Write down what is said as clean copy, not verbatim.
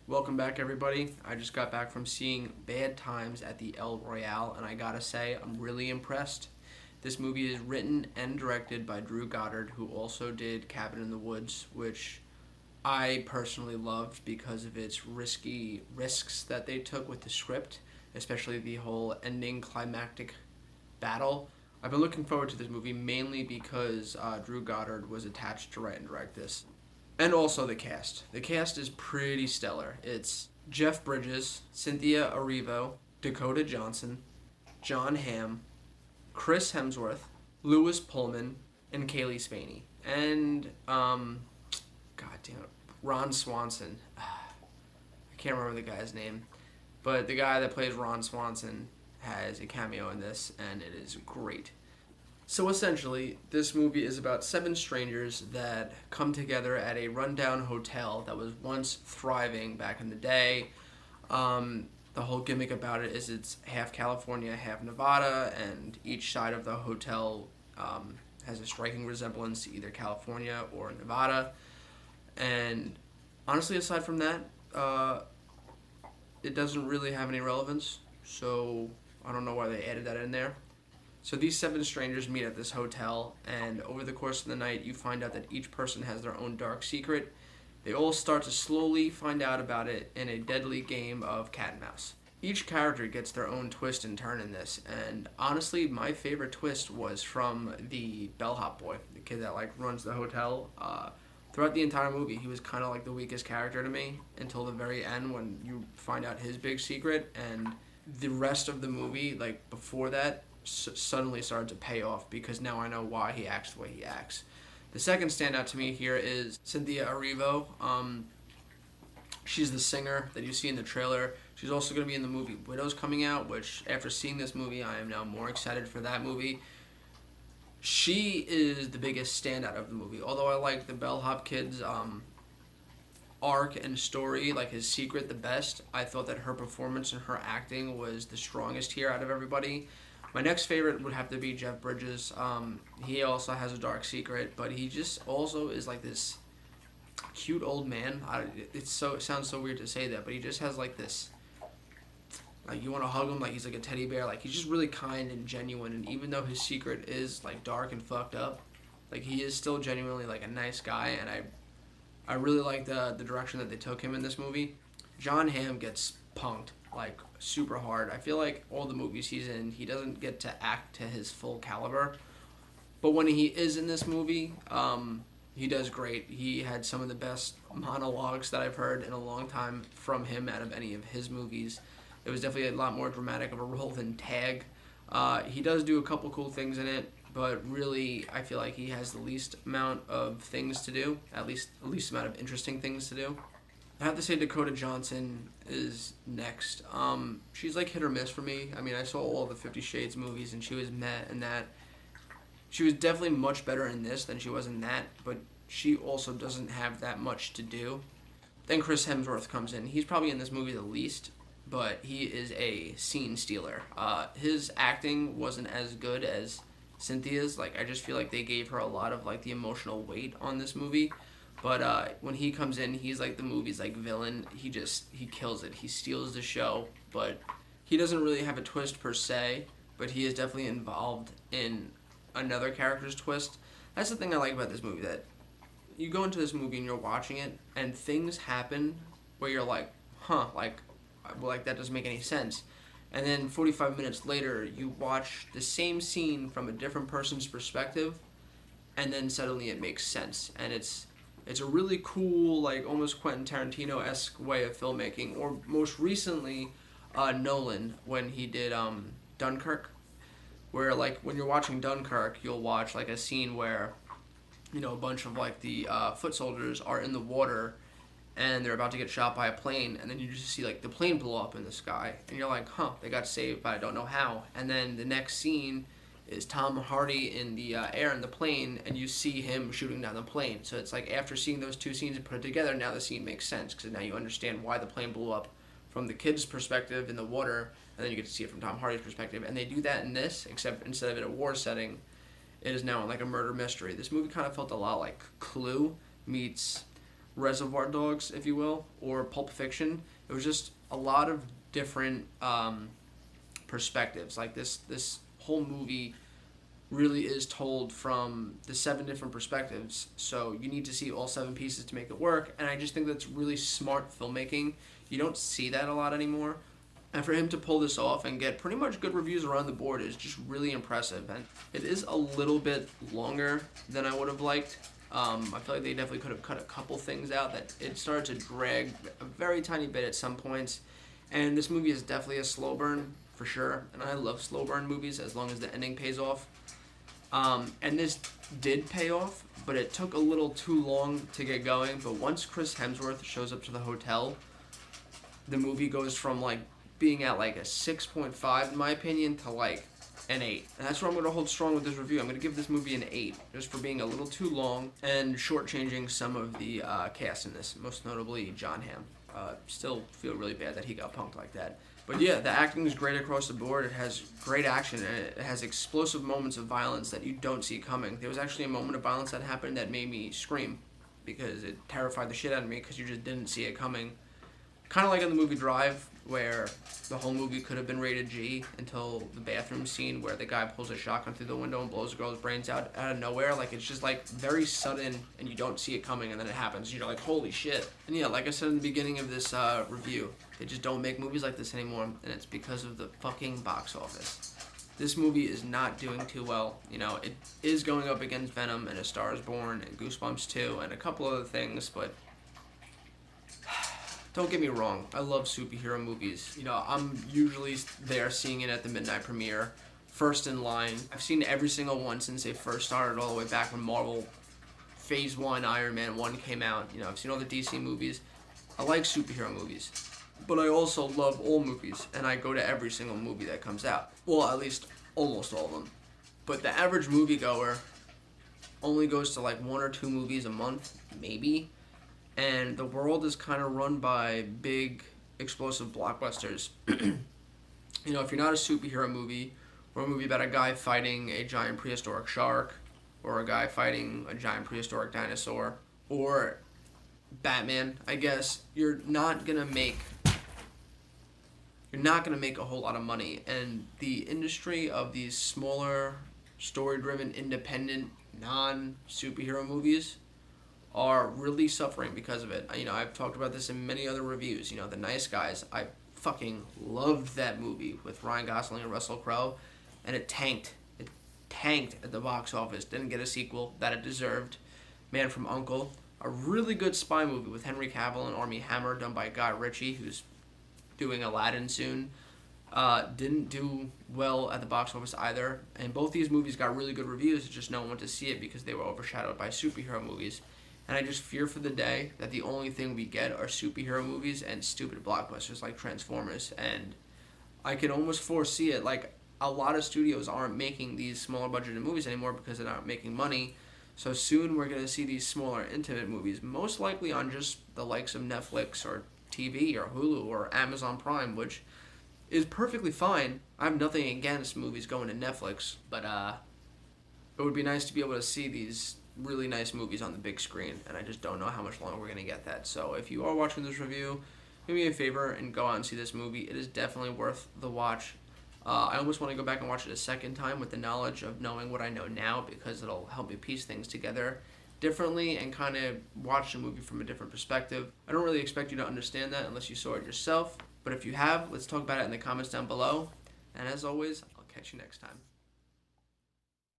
Welcome back, everybody. I just got back from seeing Bad Times at the El Royale, and I gotta say, I'm really impressed. This movie is written and directed by Drew Goddard, who also did Cabin in the Woods, which I personally loved because of its risky risks that they took with the script, especially the whole ending climactic battle. I've been looking forward to this movie mainly because Drew Goddard was attached to write and direct this. And also the cast. The cast is pretty stellar. It's Jeff Bridges, Cynthia Erivo, Dakota Johnson, John Hamm, Chris Hemsworth, Lewis Pullman, and Kaylee Spaney. And, god damn it, Ron Swanson. I can't remember the guy's name. But the guy that plays Ron Swanson has a cameo in this, and it is great. So essentially, this movie is about 7 strangers that come together at a rundown hotel that was once thriving back in the day. The whole gimmick about it is it's half California, half Nevada, and each side of the hotel has a striking resemblance to either California or Nevada. And honestly, aside from that, it doesn't really have any relevance, so I don't know why they added that in there. So these 7 strangers meet at this hotel, and over the course of the night, you find out that each person has their own dark secret. They all start to slowly find out about it in a deadly game of cat and mouse. Each character gets their own twist and turn in this, and honestly, my favorite twist was from the bellhop boy, the kid that runs the hotel. Throughout the entire movie, he was kind of like the weakest character to me until the very end when you find out his big secret, and the rest of the movie, before that, suddenly started to pay off because now I know why he acts the way he acts. The second standout to me here is Cynthia Erivo. She's the singer that you see in the trailer. She's also going to be in the movie Widows coming out, which after seeing this movie, I am now more excited for that movie. She is the biggest standout of the movie. Although I like the bellhop kid's arc and story, his secret, the best, I thought that her performance and her acting was the strongest here out of everybody. My next favorite would have to be Jeff Bridges. He also has a dark secret, but he just also is this cute old man. It sounds so weird to say that, but he just has this, you want to hug him he's like a teddy bear. He's just really kind and genuine, and even though his secret is dark and fucked up, he is still genuinely a nice guy, and I really like the direction that they took him in this movie. John Hamm gets punked super hard. I feel like all the movies he's in, he doesn't get to act to his full caliber. But when he is in this movie, he does great. He had some of the best monologues that I've heard in a long time from him out of any of his movies. It was definitely a lot more dramatic of a role than Tag. He does do a couple cool things in it, but really I feel like he has the least amount of things to do, at least the least amount of interesting things to do. I have to say Dakota Johnson is next. She's hit or miss for me. I mean, I saw all the 50 Shades movies and she was meh in that. She was definitely much better in this than she was in that, but she also doesn't have that much to do. Then Chris Hemsworth comes in. He's probably in this movie the least, but he is a scene stealer. His acting wasn't as good as Cynthia's. I just feel like they gave her a lot of the emotional weight on this movie. But when he comes in, he's the movie's villain. He kills it. He steals the show, but he doesn't really have a twist per se, but he is definitely involved in another character's twist. That's the thing I like about this movie, that you go into this movie and you're watching it, and things happen where you're that doesn't make any sense. And then 45 minutes later, you watch the same scene from a different person's perspective, and then suddenly it makes sense. And it's a really cool, almost Quentin Tarantino-esque way of filmmaking. Or most recently, Nolan, when he did Dunkirk, where when you're watching Dunkirk, you'll watch a scene where, a bunch of the foot soldiers are in the water and they're about to get shot by a plane, and then you just see the plane blow up in the sky, and you're they got saved, but I don't know how. And then the next scene is Tom Hardy in the air in the plane, and you see him shooting down the plane. So it's after seeing those two scenes and put it together, now the scene makes sense, because now you understand why the plane blew up from the kid's perspective in the water, and then you get to see it from Tom Hardy's perspective. And they do that in this, except instead of it a war setting, it is now a murder mystery. This movie kind of felt a lot like Clue meets Reservoir Dogs, if you will, or Pulp Fiction. It was just a lot of different perspectives. Like this whole movie really is told from the 7 different perspectives. So you need to see all 7 pieces to make it work. And I just think that's really smart filmmaking. You don't see that a lot anymore. And for him to pull this off and get pretty much good reviews around the board is just really impressive. And it is a little bit longer than I would have liked. I feel like they definitely could have cut a couple things out. That it started to drag a very tiny bit at some points. And this movie is definitely a slow burn, for sure. And I love slow burn movies as long as the ending pays off. And this did pay off, but it took a little too long to get going. But once Chris Hemsworth shows up to the hotel, the movie goes from like being at like a 6.5 in my opinion to like an 8. And that's where I'm going to hold strong with this review. I'm going to give this movie an 8, just for being a little too long and shortchanging some of the cast in this, most notably John Hamm. Still feel really bad that he got punked like that. But yeah, the acting is great across the board. It has great action, and it has explosive moments of violence that you don't see coming. There was actually a moment of violence that happened that made me scream because it terrified the shit out of me because you just didn't see it coming. Kind of like in the movie Drive, where the whole movie could have been rated G until the bathroom scene where the guy pulls a shotgun through the window and blows the girl's brains out of nowhere. Like, it's just like very sudden and you don't see it coming, and then it happens. You're like, holy shit. And yeah, like I said in the beginning of this review, they just don't make movies like this anymore, and it's because of the fucking box office. This movie is not doing too well. You know, it is going up against Venom and A Star is Born and Goosebumps 2 and a couple other things, but don't get me wrong, I love superhero movies. You know, I'm usually there seeing it at the midnight premiere, first in line. I've seen every single one since they first started, all the way back when Marvel Phase 1, Iron Man 1 came out. You know, I've seen all the DC movies. I like superhero movies. But I also love all movies, and I go to every single movie that comes out. Well, at least almost all of them. But the average moviegoer only goes to like 1 or 2 movies a month, maybe. And the world is kind of run by big, explosive blockbusters. You know, if you're not a superhero movie, or a movie about a guy fighting a giant prehistoric shark, or a guy fighting a giant prehistoric dinosaur, or Batman, I guess, you're not gonna make a whole lot of money. And the industry of these smaller, story-driven, independent, non-superhero movies are really suffering because of it. You know, I've talked about this in many other reviews. You know, The Nice Guys, I fucking loved that movie with Ryan Gosling and Russell Crowe, and it tanked. It tanked at the box office. Didn't get a sequel that it deserved. Man from U.N.C.L.E., a really good spy movie with Henry Cavill and Armie Hammer, done by Guy Ritchie, who's doing Aladdin soon. Didn't do well at the box office either. And both these movies got really good reviews, just no one went to see it because they were overshadowed by superhero movies. And I just fear for the day that the only thing we get are superhero movies and stupid blockbusters like Transformers. And I can almost foresee it. Like, a lot of studios aren't making these smaller budgeted movies anymore because they're not making money. So soon we're going to see these smaller, intimate movies, most likely on just the likes of Netflix or TV or Hulu or Amazon Prime, which is perfectly fine. I have nothing against movies going to Netflix, but it would be nice to be able to see these really nice movies on the big screen, and I just don't know how much longer we're going to get that. So if you are watching this review, do me a favor and go out and see this movie. It is definitely worth the watch. I almost want to go back and watch it a second time with the knowledge of knowing what I know now, because it'll help me piece things together differently and kind of watch the movie from a different perspective. I don't really expect you to understand that unless you saw it yourself, but if you have, let's talk about it in the comments down below. And as always, I'll catch you next time.